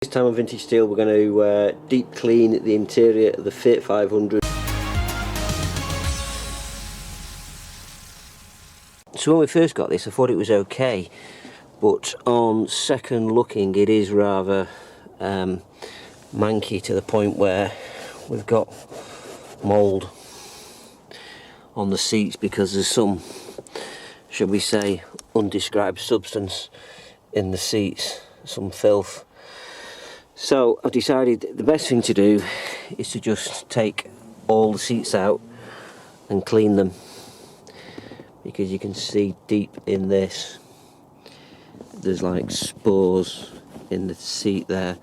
This time on Vintage Steel we're going to deep clean the interior of the Fiat 500. So when we first got this I thought it was okay, but on second looking it is rather manky to the point where we've got mould on the seats because there's some, shall we say, undescribed substance in the seats, some filth. So I've decided the best thing to do is to just take all the seats out and clean them, because you can see deep in this there's like spores in the seat there.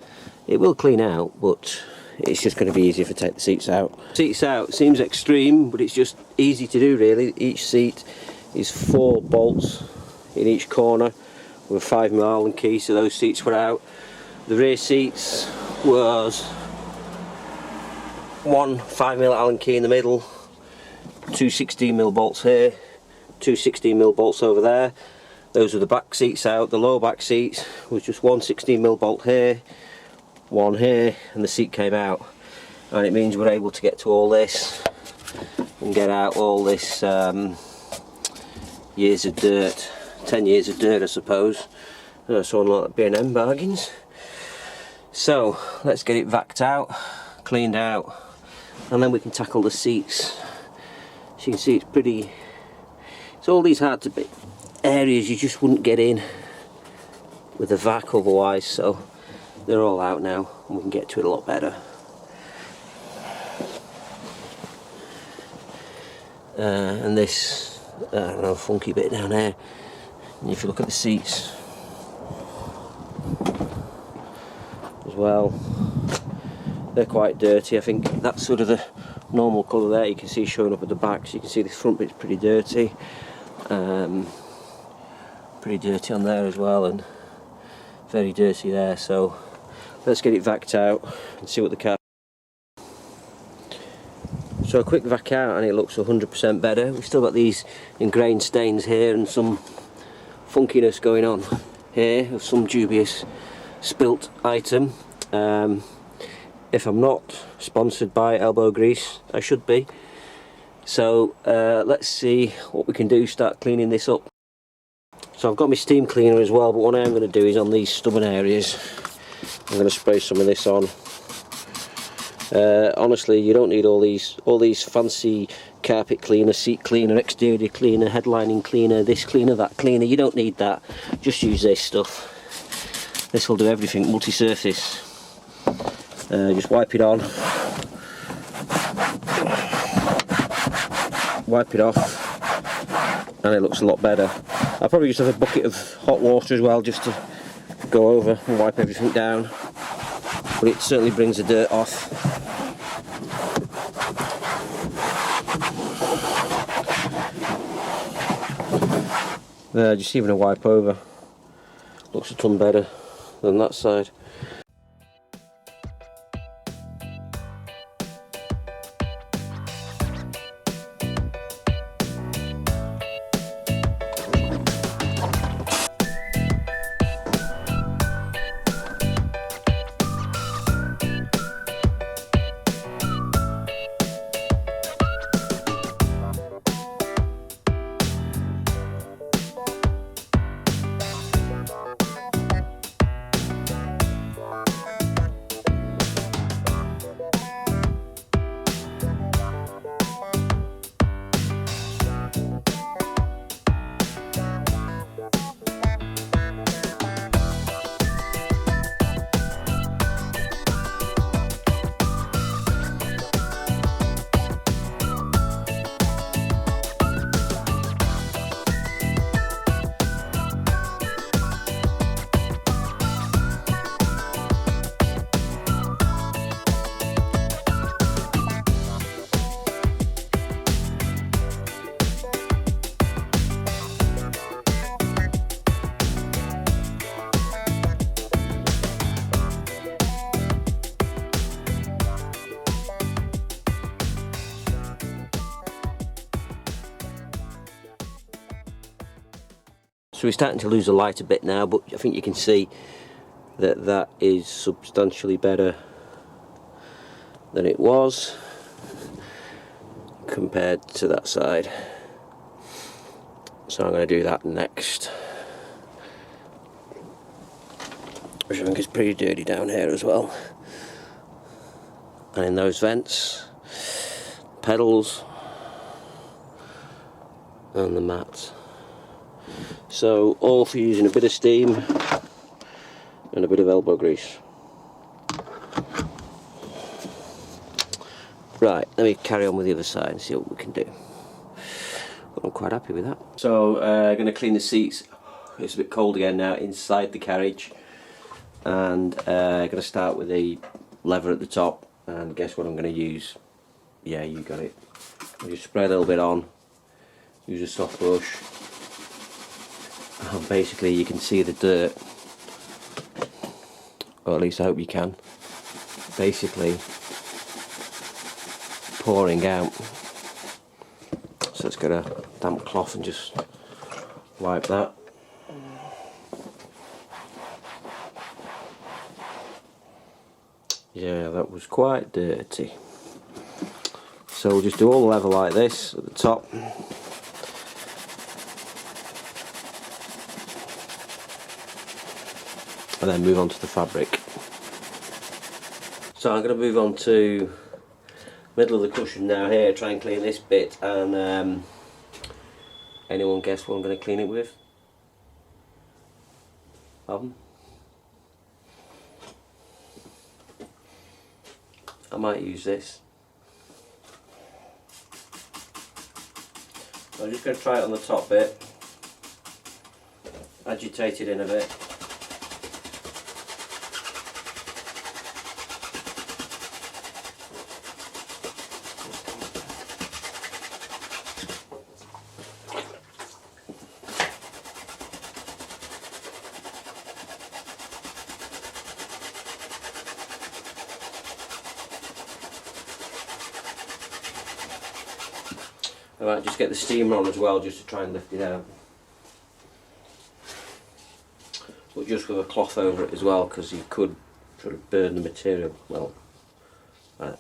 It will clean out, but it's just going to be easier if I take the seats out. Seats out seems extreme, but it's just easy to do really. Each seat is 4 bolts in each corner with a 5mm Allen key, so those seats were out. The rear seats was 1 5mm Allen key in the middle, 2 16mm bolts here, 2 16mm bolts over there. Those were the back seats out. The lower back seats was just 1 16mm bolt here, 1 here, and the seat came out. And it means we're able to get to all this and get out all this years of dirt, 10 years of dirt I suppose. So on like B&M bargains. So let's get it vacked out, cleaned out, and then we can tackle the seats. As you can see, it's all these hard to bit areas you just wouldn't get in with a vac otherwise, so they're all out now and we can get to it a lot better. And this, I don't know, funky bit down there, and if you look at the seats as well, they're quite dirty. I think that's sort of the normal colour there, you can see showing up at the back, so you can see this front bit's pretty dirty. Pretty dirty on there as well, and very dirty there, so let's get it vacked out and see what the car. So a quick vac out and it looks 100% better. We've still got these ingrained stains here and some funkiness going on here of some dubious spilt item. If I'm not sponsored by elbow grease, I should be. So let's see what we can do, start cleaning this up. So I've got my steam cleaner as well, but what I am going to do is on these stubborn areas I'm going to spray some of this on. Honestly, you don't need all these fancy carpet cleaner, seat cleaner, exterior cleaner, headlining cleaner, this cleaner, that cleaner. You don't need that. Just use this stuff. This will do everything, multi-surface. Just wipe it on, wipe it off, and it looks a lot better. I'll probably just have a bucket of hot water as well, just to go over and wipe everything down, but it certainly brings the dirt off. There, just even a wipe over looks a ton better than that side. So we're starting to lose the light a bit now, but I think you can see that is substantially better than it was compared to that side. So I'm going to do that next, which I think is pretty dirty down here as well. And in those vents, pedals and the mats. So all for using a bit of steam and a bit of elbow grease. Right, let me carry on with the other side and see what we can do. But I'm quite happy with that. So going to clean the seats. It's a bit cold again now inside the carriage, and going to start with the lever at the top. And guess what I'm going to use? Yeah, you got it. I'll just spray a little bit on, use a soft brush, and basically you can see the dirt, or at least I hope you can, basically pouring out. So let's get a damp cloth and just wipe that. Yeah, that was quite dirty. So we'll just do all the leather like this at the top. And then move on to the fabric. So I'm going to move on to middle of the cushion now here, try and clean this bit, and anyone guess what I'm going to clean it with? Pardon? I might use this. I'm just going to try it on the top bit, agitate it in a bit. I might just get the steamer on as well, just to try and lift it out. But just with a cloth over it as well, because you could sort of burn the material. Well, right.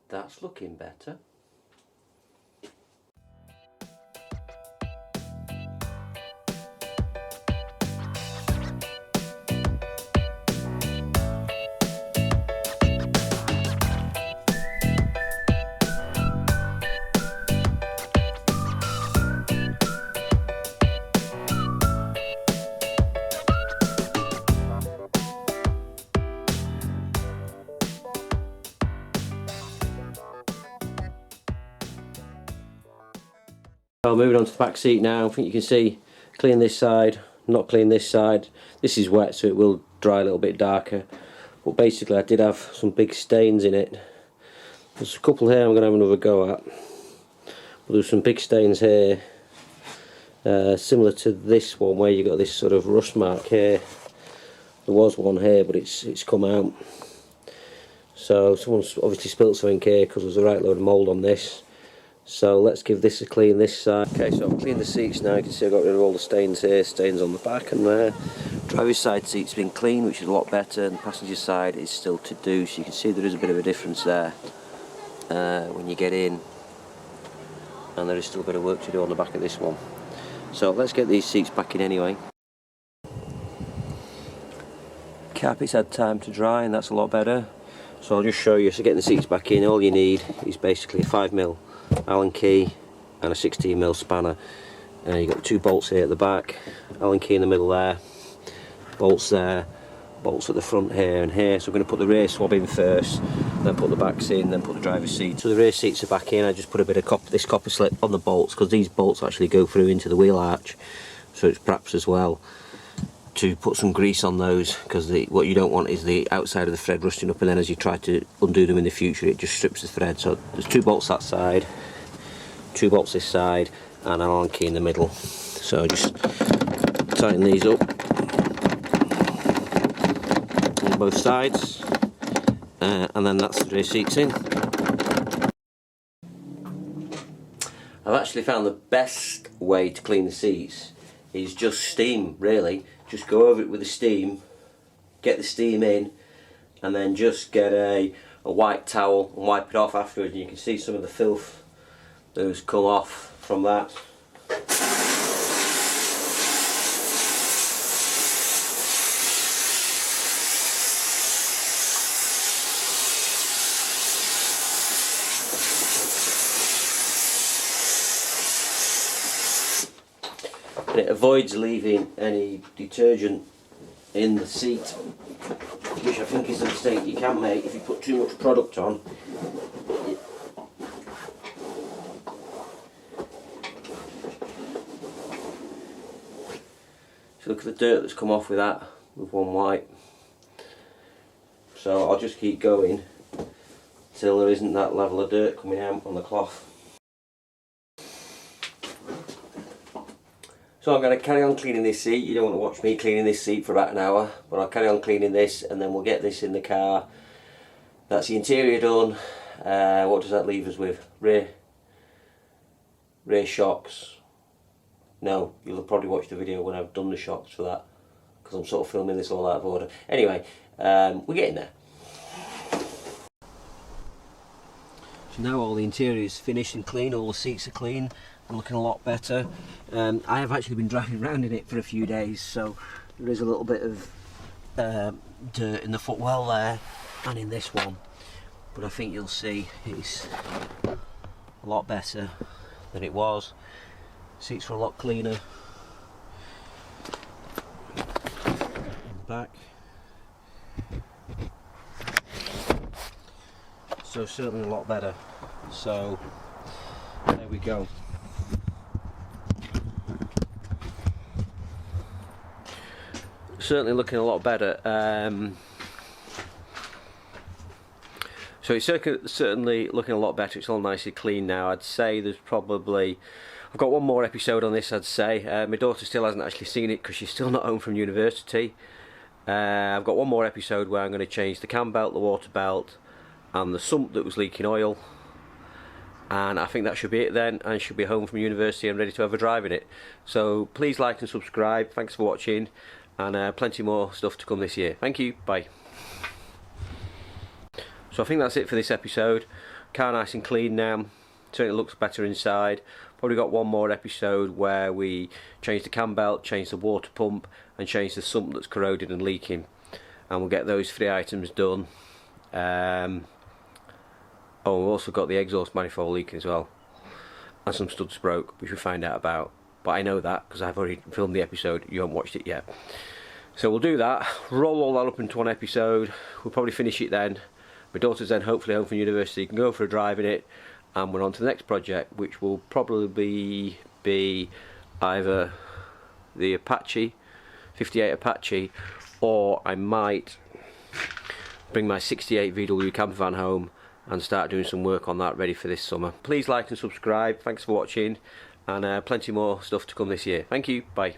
That's looking better. So moving on to the back seat now. I think you can see, clean this side, not clean this side. This is wet, so it will dry a little bit darker. But basically I did have some big stains in it. There's a couple here I'm going to have another go at. But there's some big stains here, similar to this one where you got this sort of rust mark here. There was one here, but it's come out. So someone's obviously spilt something here because there's a right load of mould on this. So let's give this a clean this side. Okay, so I've cleaned the seats now. You can see I've got rid of all the stains here, stains on the back and there. Driver's side seat's been clean, which is a lot better, and the passenger side is still to do. So you can see there is a bit of a difference there when you get in, and there is still a bit of work to do on the back of this one. So let's get these seats back in anyway. Carpet's had time to dry, and that's a lot better. So I'll just show you. So getting the seats back in, all you need is basically a 5mm Allen key and a 16mm spanner. You've got 2 bolts here at the back, Allen key in the middle there, bolts there, bolts at the front here and here. So I'm going to put the rear swab in first, then put the backs in, then put the driver's seat. So the rear seats are back in. I just put a bit of this copper slip on the bolts, because these bolts actually go through into the wheel arch, So it's perhaps as well to put some grease on those, because what you don't want is the outside of the thread rusting up, and then as you try to undo them in the future it just strips the thread. So there's 2 bolts that side, 2 bolts this side, and an Allen key in the middle. So just tighten these up on both sides, and then that's the rear seats in. I've actually found the best way to clean the seats is just steam, really. Just go over it with the steam, get the steam in, and then just get a white towel and wipe it off afterwards, and you can see some of the filth that has come off from that. And it avoids leaving any detergent in the seat, which I think is a mistake you can make if you put too much product on. So look at the dirt that's come off with that, with one wipe. So I'll just keep going till there isn't that level of dirt coming out on the cloth. So I'm going to carry on cleaning this seat. You don't want to watch me cleaning this seat for about an hour, but I'll carry on cleaning this and then we'll get this in the car. That's the interior done. What does that leave us with? Rear shocks. No, you'll probably watch the video when I've done the shocks for that, because I'm sort of filming this all out of order. Anyway, we're getting there. So now all the interior is finished and clean, all the seats are clean and looking a lot better. I have actually been driving around in it for a few days, so there is a little bit of dirt in the footwell there and in this one, but I think you'll see it's a lot better than it was. Seats are a lot cleaner. Back. So certainly a lot better. So there we go. Certainly looking a lot better. So it's certainly looking a lot better. It's all nicely clean now. I'd say there's probably, I've got one more episode on this, I'd say. My daughter still hasn't actually seen it because she's still not home from university. I've got one more episode where I'm going to change the cam belt, the water belt and the sump that was leaking oil, and I think that should be it then, and she'll be home from university and ready to have a drive in it. So please like and subscribe. Thanks for watching, and plenty more stuff to come this year. Thank you, bye. So I think that's it for this episode. Car nice and clean now, certainly looks better inside. Probably got one more episode where we change the cam belt, change the water pump and change the sump that's corroded and leaking, and we'll get those 3 items done. Oh, we've also got the exhaust manifold leaking as well, and some studs broke, which we find out about, but I know that because I've already filmed the episode. You haven't watched it yet, so we'll do that, roll all that up into one episode. We'll probably finish it then. My daughter's then hopefully home from university, can go for a drive in it, and we're on to the next project, which will probably be either the Apache 58 Apache, or I might bring my 68 VW camper van home and start doing some work on that, ready for this summer. Please like and subscribe. Thanks for watching, and plenty more stuff to come this year. Thank you, bye.